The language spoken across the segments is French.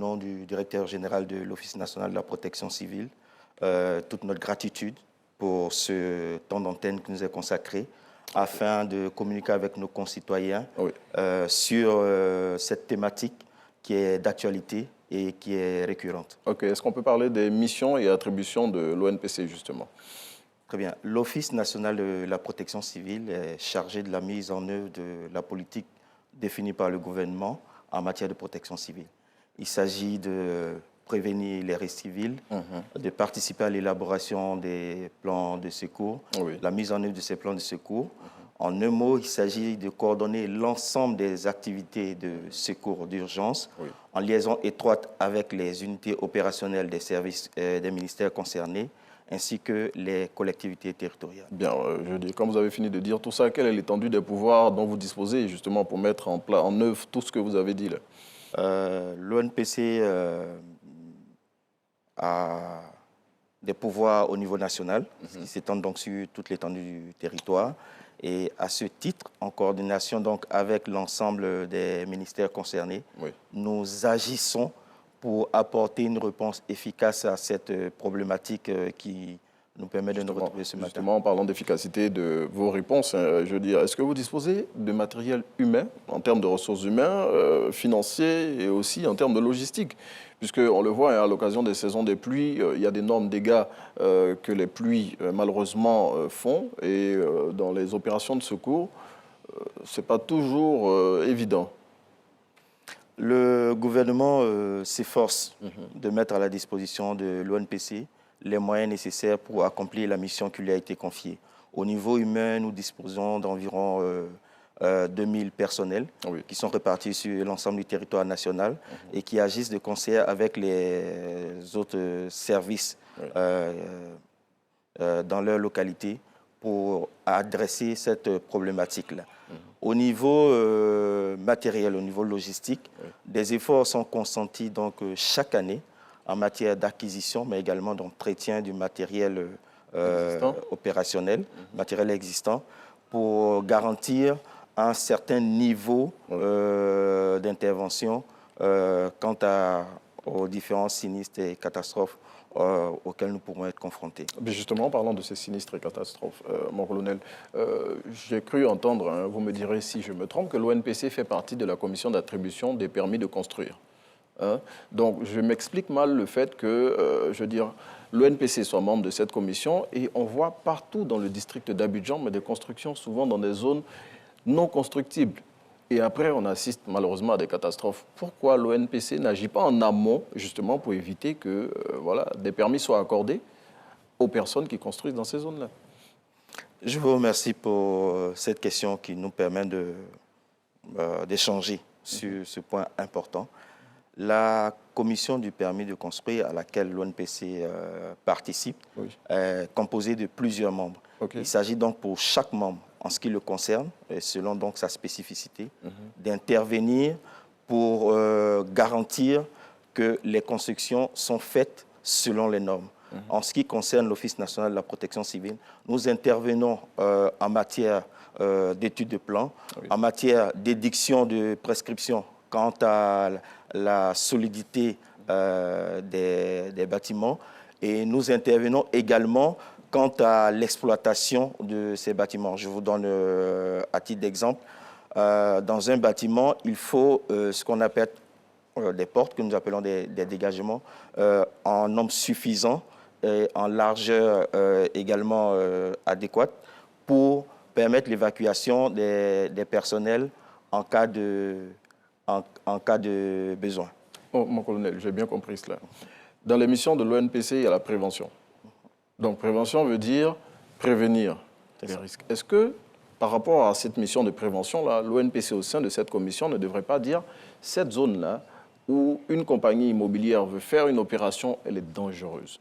nom du directeur général de l'Office national de la protection civile, toute notre gratitude pour ce temps d'antenne qui nous est consacré afin de communiquer avec nos concitoyens sur cette thématique qui est d'actualité et qui est récurrente. Ok, est-ce qu'on peut parler des missions et attributions de l'ONPC, justement? Très bien. L'Office national de la protection civile est chargé de la mise en œuvre de la politique définie par le gouvernement en matière de protection civile. Il s'agit de prévenir les risques civils, de participer à l'élaboration des plans de secours, la mise en œuvre de ces plans de secours. En un mot, il s'agit de coordonner l'ensemble des activités de secours d'urgence en liaison étroite avec les unités opérationnelles des services des ministères concernés ainsi que les collectivités territoriales. Bien, je dis, comme vous avez fini de dire tout ça, quelle est l'étendue des pouvoirs dont vous disposez justement pour mettre en œuvre tout ce que vous avez dit là? L'ONPC a des pouvoirs au niveau national, qui s'étendent donc sur toute l'étendue du territoire. Et à ce titre, en coordination donc avec l'ensemble des ministères concernés, nous agissons pour apporter une réponse efficace à cette problématique qui nous permet de nous retrouver ce matin. Justement, en parlant d'efficacité de vos réponses, je veux dire, est-ce que vous disposez de matériel humain, en termes de ressources humaines, financiers et aussi en termes de logistique? Puisqu'on le voit, à l'occasion des saisons des pluies, il y a d'énormes dégâts que les pluies, malheureusement, font. Et dans les opérations de secours, ce n'est pas toujours évident. Le gouvernement s'efforce de mettre à la disposition de l'ONPC les moyens nécessaires pour accomplir la mission qui lui a été confiée. Au niveau humain, nous disposons d'environ 2000 personnels qui sont répartis sur l'ensemble du territoire national et qui agissent de concert avec les autres services dans leur localité pour adresser cette problématique-là. Au niveau matériel, au niveau logistique, des efforts sont consentis donc, chaque année en matière d'acquisition, mais également d'entretien du matériel opérationnel, matériel existant, pour garantir un certain niveau d'intervention quant aux différents sinistres et catastrophes auxquels nous pourrons être confrontés. Mais justement, en parlant de ces sinistres et catastrophes, mon colonel, j'ai cru entendre, vous me direz si je me trompe, que l'ONPC fait partie de la commission d'attribution des permis de construire. Donc, je m'explique mal le fait que, je veux dire, l'ONPC soit membre de cette commission et on voit partout dans le district d'Abidjan, mais des constructions souvent dans des zones non constructibles. Et après, on assiste malheureusement à des catastrophes. Pourquoi l'ONPC n'agit pas en amont, justement, pour éviter que voilà, des permis soient accordés aux personnes qui construisent dans ces zones-là? Je vous remercie pour cette question qui nous permet d'échanger sur ce point important. La commission du permis de construire à laquelle l'ONPC participe est composée de plusieurs membres. Il s'agit donc pour chaque membre, en ce qui le concerne, et selon donc sa spécificité, d'intervenir pour garantir que les constructions sont faites selon les normes. En ce qui concerne l'Office national de la protection civile, nous intervenons en matière d'études de plan, en matière d'édiction de prescriptions quant à la solidité des bâtiments, et nous intervenons également quant à l'exploitation de ces bâtiments. Je vous donne à titre d'exemple, dans un bâtiment, il faut ce qu'on appelle des portes, que nous appelons des dégagements, en nombre suffisant et en largeur également adéquate pour permettre l'évacuation des personnels en cas de besoin. Oh, mon colonel, j'ai bien compris cela. Dans les missions de l'ONPC, il y a la prévention. Donc, prévention veut dire prévenir les risques. Est-ce que, par rapport à cette mission de prévention-là, l'ONPC au sein de cette commission ne devrait pas dire cette zone-là où une compagnie immobilière veut faire une opération, elle est dangereuse?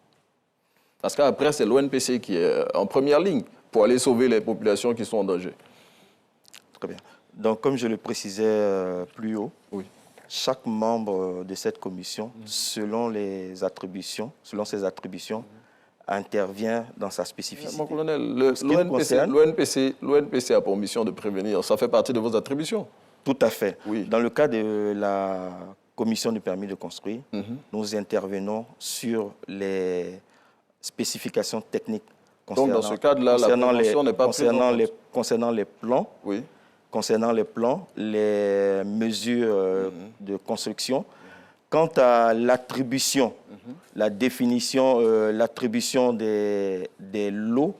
Parce qu'après, c'est l'ONPC qui est en première ligne pour aller sauver les populations qui sont en danger. Très bien. Donc, comme je le précisais plus haut, chaque membre de cette commission, selon ses attributions, intervient dans sa spécificité. Mon colonel, l'ONPC a pour mission de prévenir. Ça fait partie de vos attributions? Tout à fait. Dans le cas de la commission du permis de construire, nous intervenons sur les spécifications techniques concernant, donc dans ce cadre-là, la prévention n'est pas concernant les plans, concernant les plans, les mesures de construction. Quant à l'attribution, la définition, l'attribution des lots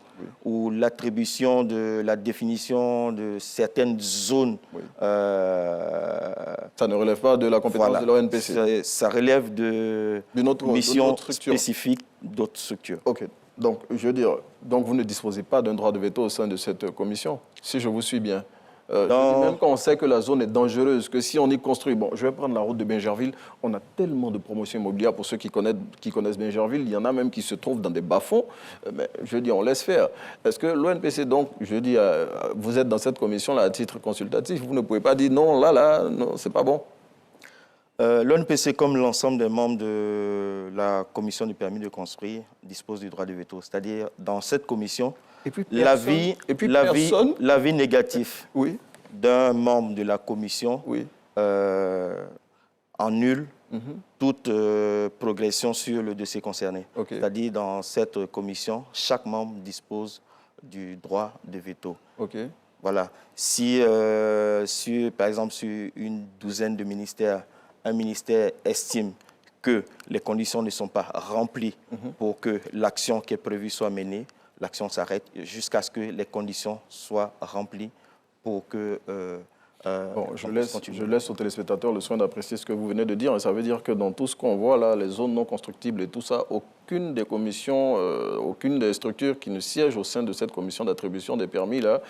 ou l'attribution de la définition de certaines zones. Ça ne relève pas de la compétence de l'ONPC. Ça relève d'une mission spécifique d'autres structures. OK. Donc, je veux dire, donc vous ne disposez pas d'un droit de veto au sein de cette commission, si je vous suis bien. Même quand on sait que la zone est dangereuse, que si on y construit... Bon, je vais prendre la route de Bingerville. On a tellement de promotions immobilières pour ceux qui connaissent Bingerville. Il y en a même qui se trouvent dans des bas-fonds. Mais je dis, on laisse faire. Est-ce que l'ONPC, donc, je dis, vous êtes dans cette commission-là à titre consultatif, vous ne pouvez pas dire non, non, c'est pas bon? L'ONPC, comme l'ensemble des membres de la commission du permis de construire, dispose du droit de veto. C'est-à-dire, dans cette commission, l'avis négatif d'un membre de la commission annule toute progression sur le dossier concerné. C'est-à-dire, dans cette commission, chaque membre dispose du droit de veto. Voilà. Si, par exemple, sur une douzaine de ministères, un ministère estime que les conditions ne sont pas remplies pour que l'action qui est prévue soit menée, l'action s'arrête jusqu'à ce que les conditions soient remplies pour que... je laisse aux téléspectateurs le soin d'apprécier ce que vous venez de dire. Et ça veut dire que dans tout ce qu'on voit là, les zones non constructibles et tout ça, aucune des commissions, aucune des structures qui ne siègent au sein de cette commission d'attribution des permis là,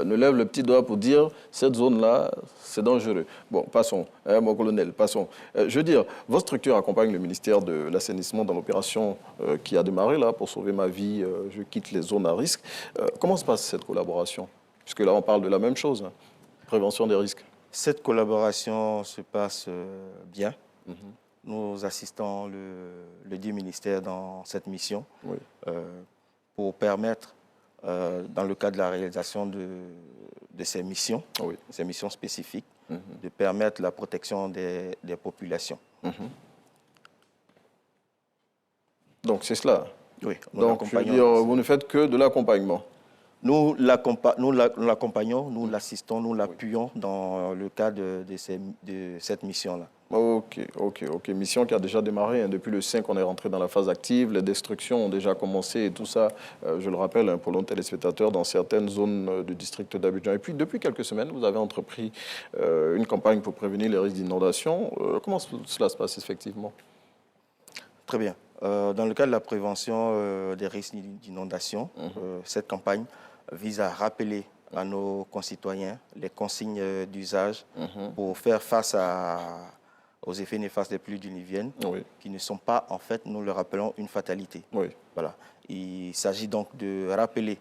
ne lève le petit doigt pour dire cette zone-là, c'est dangereux. Bon, passons, mon colonel, passons. Je veux dire, votre structure accompagne le ministère de l'assainissement dans l'opération qui a démarré là pour sauver ma vie, je quitte les zones à risque. Comment se passe cette collaboration? Puisque là, on parle de la même chose. Prévention des risques. Cette collaboration se passe bien. Nous assistons le dit ministère dans cette mission pour permettre, dans le cadre de la réalisation de ces missions spécifiques, de permettre la protection des populations. Donc c'est cela. Oui. Donc je veux dire, vous ne faites que de l'accompagnement. Nous l'accompagnons, nous l'assistons, nous l'appuyons dans le cadre de cette mission-là. OK. Mission qui a déjà démarré. Hein. Depuis le 5, on est rentré dans la phase active. Les destructions ont déjà commencé et tout ça, je le rappelle pour nos téléspectateurs, dans certaines zones du district d'Abidjan. Et puis, depuis quelques semaines, vous avez entrepris une campagne pour prévenir les risques d'inondation. Comment cela se passe effectivement? Très bien. Dans le cadre de la prévention des risques d'inondation, cette campagne vise à rappeler à nos concitoyens les consignes d'usage pour faire face aux effets néfastes des pluies diluviennes qui ne sont pas, en fait, nous le rappelons, une fatalité. Voilà. Il s'agit donc de rappeler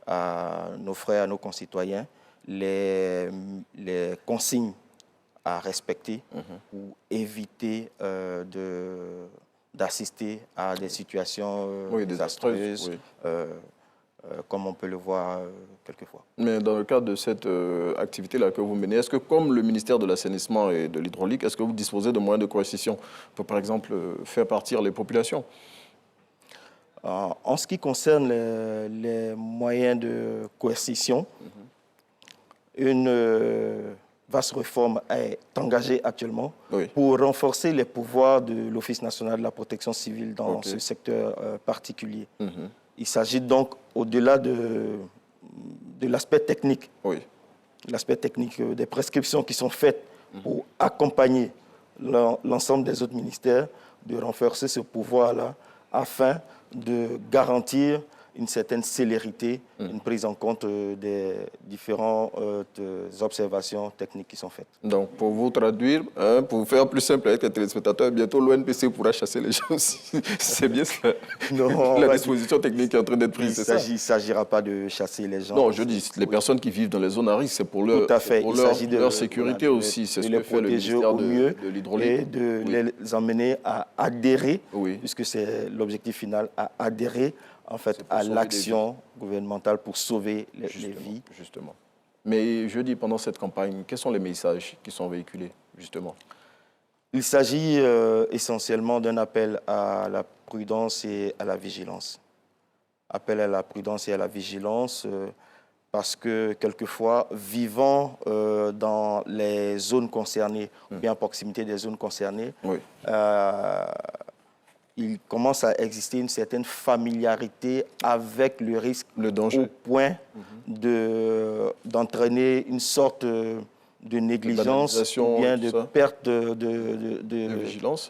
à nos frères, à nos concitoyens, les consignes à respecter pour éviter d'assister à des situations désastreuses, comme on peut le voir quelquefois. Mais dans le cadre de cette activité-là que vous menez, est-ce que, comme le ministère de l'Assainissement et de l'Hydraulique, est-ce que vous disposez de moyens de coercition pour, par exemple, faire partir les populations? En ce qui concerne les moyens de coercition, une vaste réforme est engagée actuellement pour renforcer les pouvoirs de l'Office national de la protection civile dans ce secteur particulier. Il s'agit donc, au-delà de l'aspect technique, l'aspect technique des prescriptions qui sont faites pour accompagner l'ensemble des autres ministères, de renforcer ce pouvoir-là afin de garantir une certaine célérité, une prise en compte des différentes observations techniques qui sont faites. Donc, pour vous traduire, pour vous faire plus simple avec les téléspectateurs, bientôt l'ONPC pourra chasser les gens aussi. C'est bien cela. Non, la disposition technique est en train d'être prise, c'est ça? Il ne s'agira pas de chasser les gens. Non, je dis, les personnes qui vivent dans les zones à risque, c'est pour leur, leur sécurité aussi. C'est ce que fait le ministère de l'Hydraulique. Et de les emmener à adhérer, puisque c'est l'objectif final, à adhérer en fait, à l'action gouvernementale pour sauver les vies. Justement. Mais je dis, pendant cette campagne, quels sont les messages qui sont véhiculés, justement? Il s'agit essentiellement d'un appel à la prudence et à la vigilance. Appel à la prudence et à la vigilance parce que quelquefois, vivant dans les zones concernées, ou bien à proximité des zones concernées, oui. Il commence à exister une certaine familiarité avec le risque, le danger, au point d'entraîner une sorte de négligence ou bien de perte de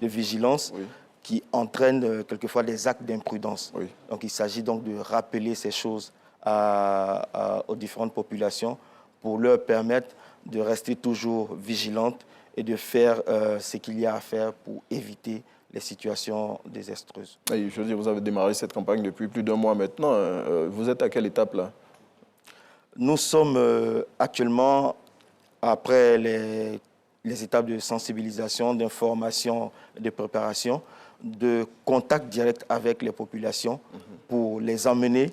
vigilance oui. qui entraîne quelquefois des actes d'imprudence. Oui. Donc il s'agit donc de rappeler ces choses aux différentes populations pour leur permettre de rester toujours vigilantes et de faire ce qu'il y a à faire pour éviter les situations désastreuses. Et je veux dire, vous avez démarré cette campagne depuis plus d'1 mois maintenant. Vous êtes à quelle étape là? Nous sommes actuellement, après les étapes de sensibilisation, d'information, de préparation, de contact direct avec les populations pour les emmener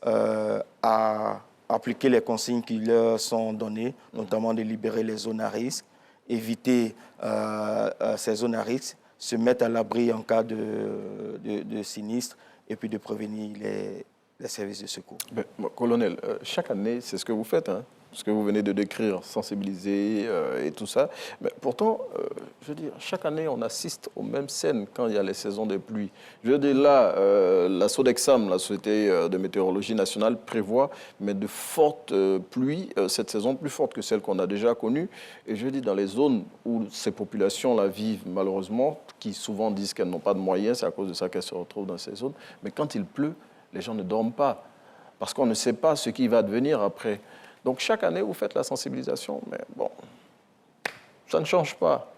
à appliquer les consignes qui leur sont données, notamment de libérer les zones à risque, éviter ces zones à risque, se mettre à l'abri en cas de sinistre et puis de prévenir les services de secours. Ben, colonel, chaque année, c'est ce que vous faites, hein, ce que vous venez de décrire, sensibiliser et tout ça. Mais pourtant, je veux dire, chaque année, on assiste aux mêmes scènes quand il y a les saisons des pluies. Je veux dire, là, la SODEXAM, la Société de météorologie nationale, prévoit mais de fortes pluies, cette saison plus forte que celle qu'on a déjà connue. Et je veux dire, dans les zones où ces populations-là vivent, malheureusement, qui souvent disent qu'elles n'ont pas de moyens, c'est à cause de ça qu'elles se retrouvent dans ces zones. Mais quand il pleut, les gens ne dorment pas parce qu'on ne sait pas ce qui va advenir après. Donc, chaque année, vous faites la sensibilisation, mais bon, ça ne change pas.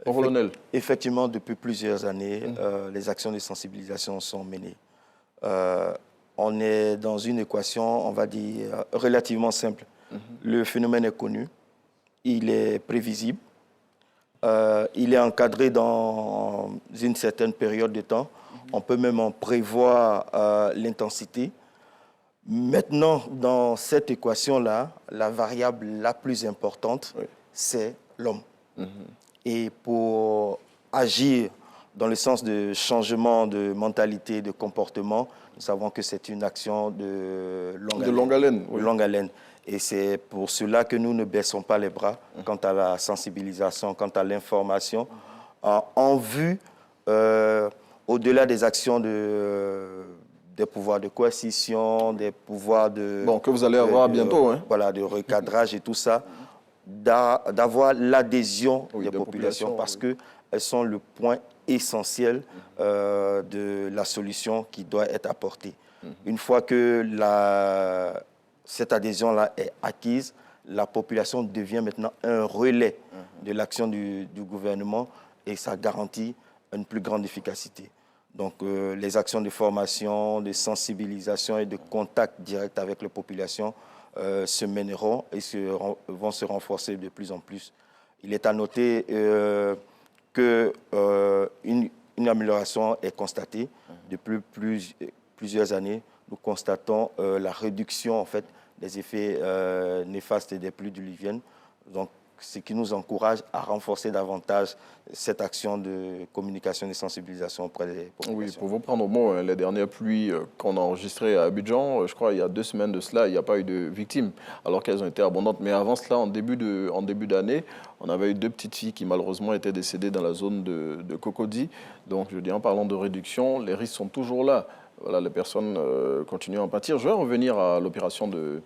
Colonel. Effectivement, depuis plusieurs années, les actions de sensibilisation sont menées. On est dans une équation, on va dire, relativement simple. Le phénomène est connu, il est prévisible, il est encadré dans une certaine période de temps. On peut même en prévoir l'intensité. Maintenant, dans cette équation-là, la variable la plus importante, c'est l'homme. Et pour agir dans le sens de changement de mentalité, de comportement, nous savons que c'est une action de longue haleine. Oui. Longue haleine. Et c'est pour cela que nous ne baissons pas les bras quant à la sensibilisation, quant à l'information, en vue, au-delà des actions des pouvoirs de coercition, des pouvoirs de... Bon, que vous allez avoir bientôt. Hein. Voilà, de recadrage et tout ça, d'avoir l'adhésion des populations parce qu'elles sont le point essentiel de la solution qui doit être apportée. Une fois que cette adhésion-là est acquise, la population devient maintenant un relais de l'action du gouvernement et ça garantit une plus grande efficacité. Donc, les actions de formation, de sensibilisation et de contact direct avec les populations se mèneront et vont se renforcer de plus en plus. Il est à noter qu'une amélioration est constatée. Depuis plusieurs années, nous constatons la réduction en fait, des effets néfastes des pluies diluviennes. Donc, ce qui nous encourage à renforcer davantage cette action de communication et de sensibilisation auprès des populations. Oui, pour vous prendre au mot, les dernières pluies qu'on a enregistrées à Abidjan, je crois il y a 2 semaines de cela, il n'y a pas eu de victimes, alors qu'elles ont été abondantes. Mais avant cela, en début d'année, on avait eu 2 petites filles qui malheureusement étaient décédées dans la zone de Cocody. Donc je dis, en parlant de réduction, les risques sont toujours là. Voilà, les personnes continuent à en pâtir. Je vais revenir à l'opération de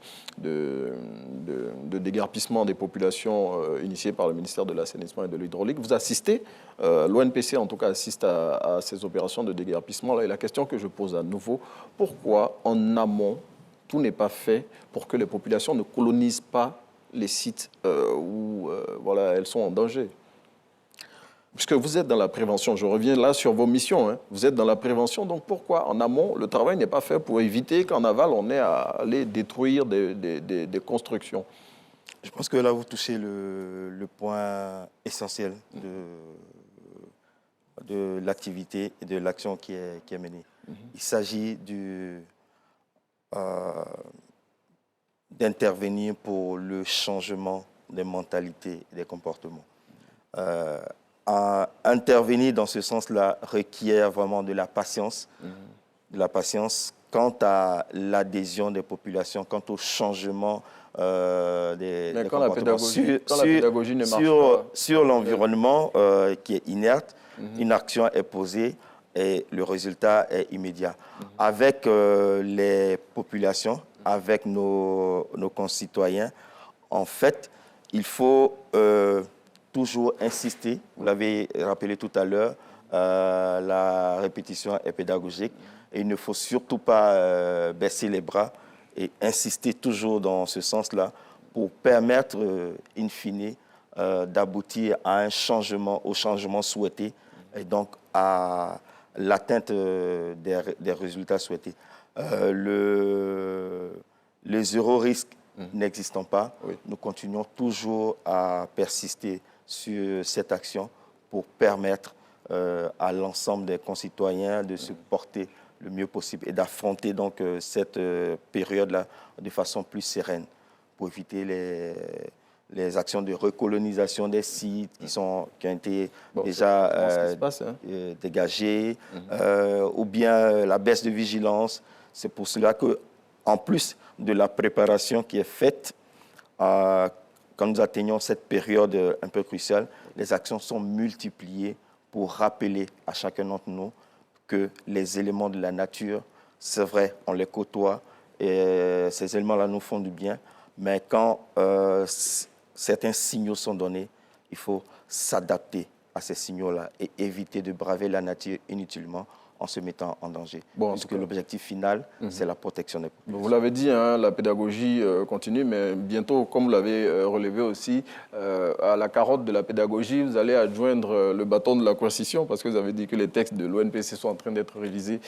déguerpissement des populations initiée par le ministère de l'Assainissement et de l'Hydraulique. Vous assistez, l'ONPC en tout cas assiste à ces opérations de déguerpissement. Et la question que je pose à nouveau, pourquoi en amont tout n'est pas fait pour que les populations ne colonisent pas les sites où voilà, elles sont en danger? Puisque vous êtes dans la prévention, je reviens là sur vos missions, hein. Vous êtes dans la prévention, donc pourquoi en amont le travail n'est pas fait pour éviter qu'en aval on ait à aller détruire des constructions? Je pense que là vous touchez le point essentiel de l'activité et de l'action qui est menée. Il s'agit d'intervenir pour le changement des mentalités et des comportements. intervenir dans ce sens-là requiert vraiment de la patience quant à l'adhésion des populations, quant au changement des comportements. Sur l'environnement qui est inerte, une action est posée et le résultat est immédiat. Avec les populations, avec nos concitoyens, en fait, il faut toujours insister. Vous l'avez rappelé tout à l'heure, la répétition est pédagogique. Et il ne faut surtout pas baisser les bras et insister toujours dans ce sens-là pour permettre, in fine, d'aboutir à un changement, au changement souhaité et donc à l'atteinte des résultats souhaités. Le zéro risque n'existant pas, nous continuons toujours à persister sur cette action pour permettre à l'ensemble des concitoyens de se porter le mieux possible et d'affronter donc cette période-là de façon plus sereine pour éviter les actions de recolonisation des sites qui ont été déjà dégagés ou bien la baisse de vigilance. C'est pour cela que, en plus de la préparation qui est faite, quand nous atteignons cette période un peu cruciale, les actions sont multipliées pour rappeler à chacun d'entre nous que les éléments de la nature, c'est vrai, on les côtoie et ces éléments-là nous font du bien, mais quand certains signaux sont donnés, il faut s'adapter à ces signaux-là et éviter de braver la nature inutilement en se mettant en danger. Parce que l'objectif final, c'est la protection des populations. Vous l'avez dit, hein, la pédagogie continue, mais bientôt, comme vous l'avez relevé aussi, à la carotte de la pédagogie, vous allez adjoindre le bâton de la coercition, parce que vous avez dit que les textes de l'ONPC sont en train d'être révisés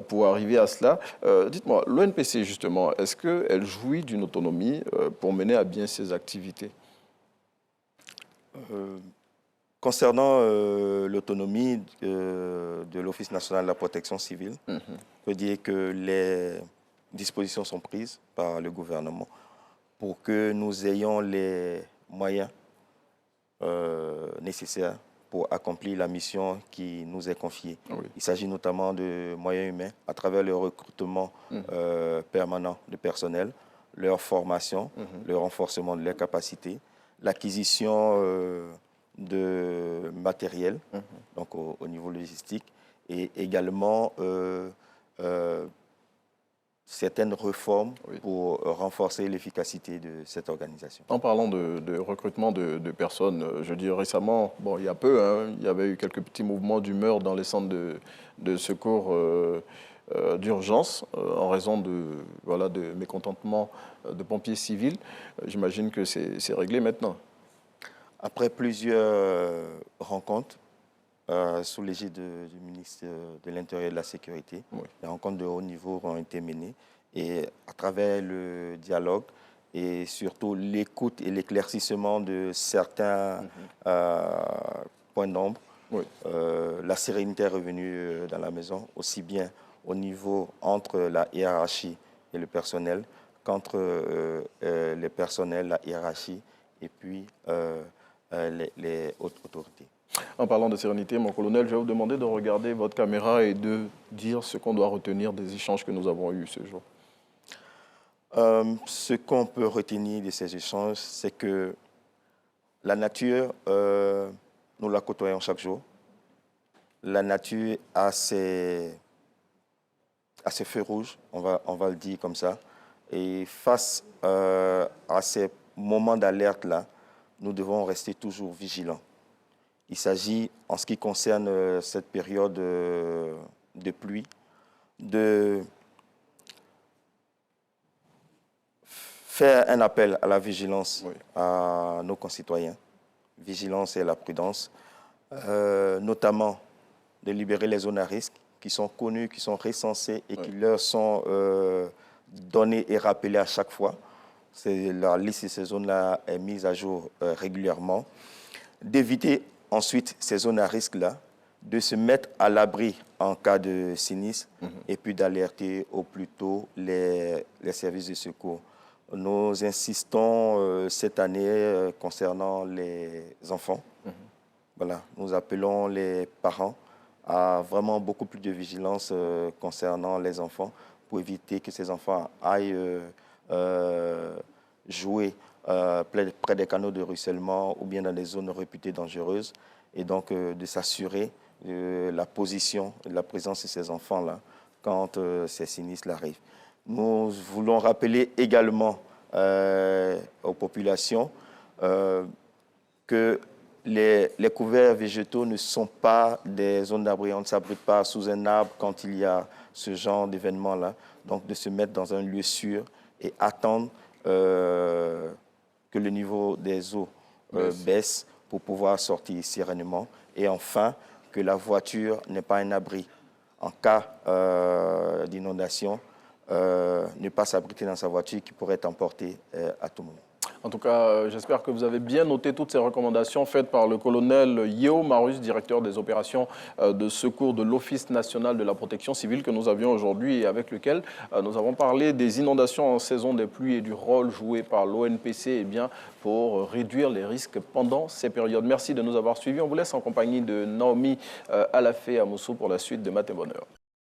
pour arriver à cela. Dites-moi, l'ONPC, justement, est-ce qu'elle jouit d'une autonomie pour mener à bien ses activités? Concernant l'autonomie de l'Office national de la protection civile, je peux dire que les dispositions sont prises par le gouvernement pour que nous ayons les moyens nécessaires pour accomplir la mission qui nous est confiée. Il s'agit notamment de moyens humains à travers le recrutement permanent de personnel, leur formation, le renforcement de leurs capacités, l'acquisition de matériel, donc au niveau logistique, et également certaines réformes pour renforcer l'efficacité de cette organisation. En parlant de recrutement de personnes, je dis récemment, bon, il y a peu, hein, il y avait eu quelques petits mouvements d'humeur dans les centres de secours d'urgence en raison de mécontentement de pompiers civils. J'imagine que c'est réglé maintenant. Après plusieurs rencontres sous l'égide du ministre de l'Intérieur et de la Sécurité, les rencontres de haut niveau ont été menées et à travers le dialogue et surtout l'écoute et l'éclaircissement de certains points d'ombre, la sérénité est revenue dans la maison, aussi bien au niveau entre la hiérarchie et le personnel qu'entre les personnels, la hiérarchie et puis les hautes autorités. En parlant de sérénité, mon colonel, je vais vous demander de regarder votre caméra et de dire ce qu'on doit retenir des échanges que nous avons eus ce jour. Ce qu'on peut retenir de ces échanges, c'est que la nature, nous la côtoyons chaque jour. La nature a ses feux rouges, on va le dire comme ça. Et face à ces moments d'alerte-là, nous devons rester toujours vigilants. Il s'agit, en ce qui concerne cette période de pluie, de faire un appel à la vigilance à nos concitoyens, vigilance et la prudence, notamment de libérer les zones à risque qui sont connues, qui sont recensées et qui leur sont données et rappelées à chaque fois. La liste de ces zones-là est mise à jour régulièrement. D'éviter ensuite ces zones à risque-là, de se mettre à l'abri en cas de sinistre et puis d'alerter au plus tôt les services de secours. Nous insistons cette année concernant les enfants Voilà, nous appelons les parents à vraiment beaucoup plus de vigilance concernant les enfants pour éviter que ces enfants aillent jouer près des canaux de ruissellement ou bien dans des zones réputées dangereuses, et donc de s'assurer de la position et de la présence de ces enfants-là quand ces sinistres arrivent. Nous voulons rappeler également aux populations que les couverts végétaux ne sont pas des zones d'abri. On ne s'abrite pas sous un arbre quand il y a ce genre d'événement-là. Donc, de se mettre dans un lieu sûr et attendre que le niveau des eaux baisse pour pouvoir sortir sereinement. Et enfin, que la voiture n'est pas un abri. En cas d'inondation, ne pas s'abriter dans sa voiture qui pourrait être emportée à tout moment. En tout cas, j'espère que vous avez bien noté toutes ces recommandations faites par le colonel Yeo Marus, directeur des opérations de secours de l'Office national de la protection civile que nous avions aujourd'hui et avec lequel nous avons parlé des inondations en saison des pluies et du rôle joué par l'ONPC pour réduire les risques pendant ces périodes. Merci de nous avoir suivis. On vous laisse en compagnie de Naomi Alafé Amoussou pour la suite de Matin Bonheur.